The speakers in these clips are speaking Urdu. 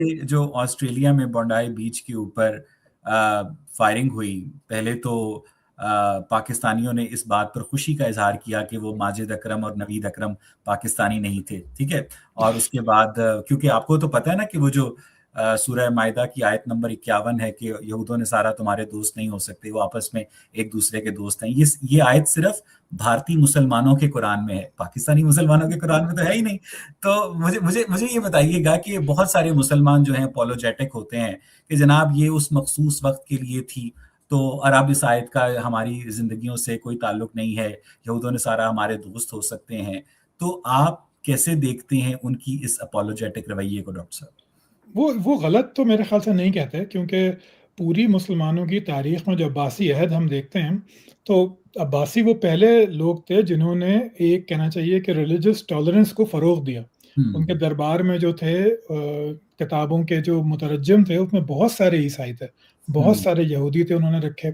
کہ جو آسٹریلیا میں بونڈائی بیچ کے اوپر فائرنگ ہوئی، پہلے تو پاکستانیوں نے اس بات پر خوشی کا اظہار کیا کہ وہ ماجد اکرم اور نوید اکرم پاکستانی نہیں تھے، ٹھیک ہے، اور اس کے بعد کیونکہ آپ کو تو پتہ ہے نا کہ وہ جو سورہ مائدہ کی آیت نمبر 51 ہے کہ یہود و نصارہ تمہارے دوست نہیں ہو سکتے، وہ آپس میں ایک دوسرے کے دوست ہیں، یہ آیت صرف بھارتی مسلمانوں کے قرآن میں ہے، پاکستانی مسلمانوں کے قرآن میں تو ہے ہی نہیں۔ تو مجھے یہ بتائیے گا کہ بہت سارے مسلمان جو ہیں اپولوجیٹک ہوتے ہیں کہ جناب یہ اس مخصوص وقت کے لیے تھی، تو اور اب اس آیت کا ہماری زندگیوں سے کوئی تعلق نہیں ہے، یہود و نصارہ ہمارے دوست ہو سکتے ہیں، تو آپ کیسے دیکھتے ہیں ان کی اس اپولوجیٹک رویے کو ڈاکٹر صاحب؟ وہ غلط تو میرے خیال سے نہیں کہتے، کیونکہ پوری مسلمانوں کی تاریخ میں جو عباسی عہد ہم دیکھتے ہیں تو عباسی وہ پہلے لوگ تھے جنہوں نے ایک کہنا چاہیے کہ ریلیجس ٹالرنس کو فروغ دیا۔ ان کے دربار میں جو تھے کتابوں کے جو مترجم تھے اس میں بہت سارے عیسائی تھے، بہت سارے یہودی تھے انہوں نے رکھے۔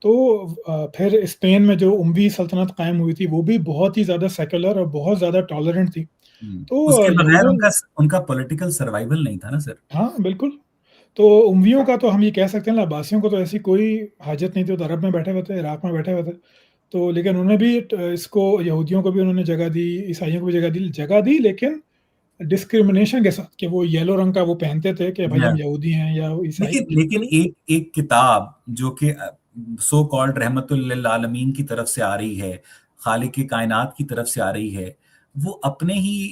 تو پھر اسپین میں جو اموی سلطنت قائم ہوئی تھی وہ بھی بہت ہی زیادہ سیکولر اور بہت زیادہ ٹالرنٹ تھی۔ تو اس کے بغیر ان کا پولیٹیکل سروائیول نہیں تھا نا سر؟ ہاں بالکل۔ تو امویوں کا تو ہم یہ کہہ سکتے ہیں، عباسیوں کو تو ایسی کوئی حاجت نہیں تھی، وہ عرب میں بیٹھے ہوئے تھے، عراق میں بیٹھے ہوئے تھے، تو لیکن انہوں نے بھی اس کو، یہودیوں کو بھی انہوں نے جگہ دی، عیسائیوں کو بھی جگہ دی لیکن ڈسکریمنیشن کے ساتھ کہ وہ یلو رنگ کا وہ پہنتے تھے کہ بھائی ہم یہودی ہیں یا عیسائی۔ لیکن ایک کتاب جو کہ سو کالڈ رحمت للعالمین کی طرف سے آ رہی ہے، خالق کائنات کی طرف سے آ رہی ہے، وہ اپنے ہی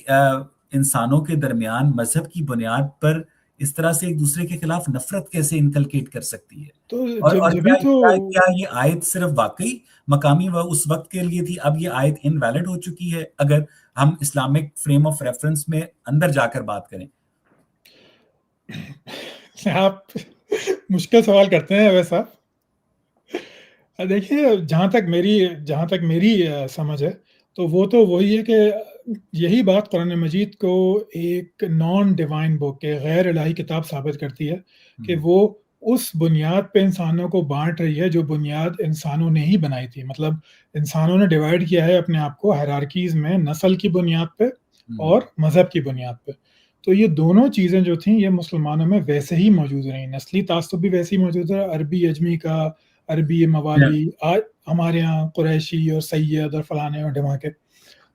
انسانوں کے درمیان مذہب کی بنیاد پر اس طرح سے ایک دوسرے کے خلاف نفرت کیسے انکلکیٹ کر سکتی ہے؟ تو اور جبھی تو کیا یہ آیت صرف واقعی مقامی و اس وقت کے لیے تھی، اب یہ آیت انویلڈ ہو چکی ہے اگر ہم اسلامک فریم آف ریفرنس میں اندر جا کر بات کریں؟ آپ مشکل سوال کرتے ہیں ویسا۔ دیکھیے جہاں تک میری سمجھ ہے تو وہ تو وہی ہے کہ یہی بات قرآن مجید کو ایک نان ڈیوائن بک کے غیر الہی کتاب ثابت کرتی ہے کہ وہ اس بنیاد پہ انسانوں کو بانٹ رہی ہے جو بنیاد انسانوں نے ہی بنائی تھی۔ مطلب انسانوں نے ڈیوائڈ کیا ہے اپنے آپ کو ہائرارکیز میں، نسل کی بنیاد پہ اور مذہب کی بنیاد پہ۔ تو یہ دونوں چیزیں جو تھیں یہ مسلمانوں میں ویسے ہی موجود رہیں، نسلی تعصب بھی ویسے ہی موجود ہے، عربی اجمی کا، عربی موالی، آج ہمارے ہاں قریشی اور سید اور فلانے اور ڈھماکے،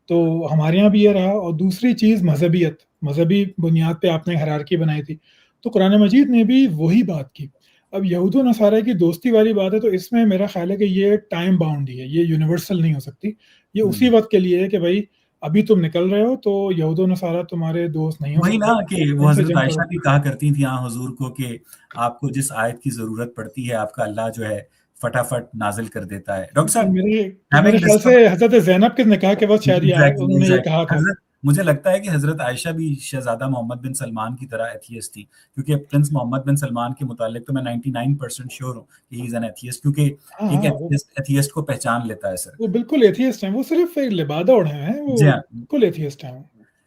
تو ہمارے ہاں بھی یہ رہا۔ اور دوسری چیز مذہبیت، مذہبی بنیاد پہ آپ نے ہیرارکی بنائی تھی، تو قرآن مجید نے بھی وہی بات کی۔ اب یہود و نصارہ کی دوستی والی بات ہے تو اس میں میرا خیال ہے کہ یہ ٹائم باؤنڈ ہی ہے، یہ یونیورسل نہیں ہو سکتی، یہ اسی وقت کے لیے ہے کہ بھائی ابھی تم نکل رہے ہو تو یہود و نصارہ تمہارے دوست نہیں ہو وہی سکتے، نا کہ وہ ان سے حضرت جنگ عائشہ کرو۔ بھی کہا کرتی تھیں حضور کو کہ آپ کو جس آیت کی ضرورت پڑتی ہے آپ کا اللہ جو ہے فٹافٹ نازل کر دیتا ہے۔ ڈاکٹر صاحب میرے خیال سے حضرت زینب کے نکاح کے وقت شاید انہوں نے یہ کہا تھا۔ مجھے لگتا ہے کہ حضرت عائشہ بھی شہزادہ محمد بن سلمان کی طرح ایتھیسٹ تھی، کیونکہ پرنس محمد بن سلمان کے متعلق تو میں 99% شیور ہوں کہ ہی از این ایتھیسٹ، کیونکہ ایک ایتھیسٹ کو پہچان لیتا ہے سر۔ وہ بالکل ایتھیسٹ ہیں، وہ صرف لبادہ اڑے ہیں، وہ بالکل ایتھیسٹ ہیں۔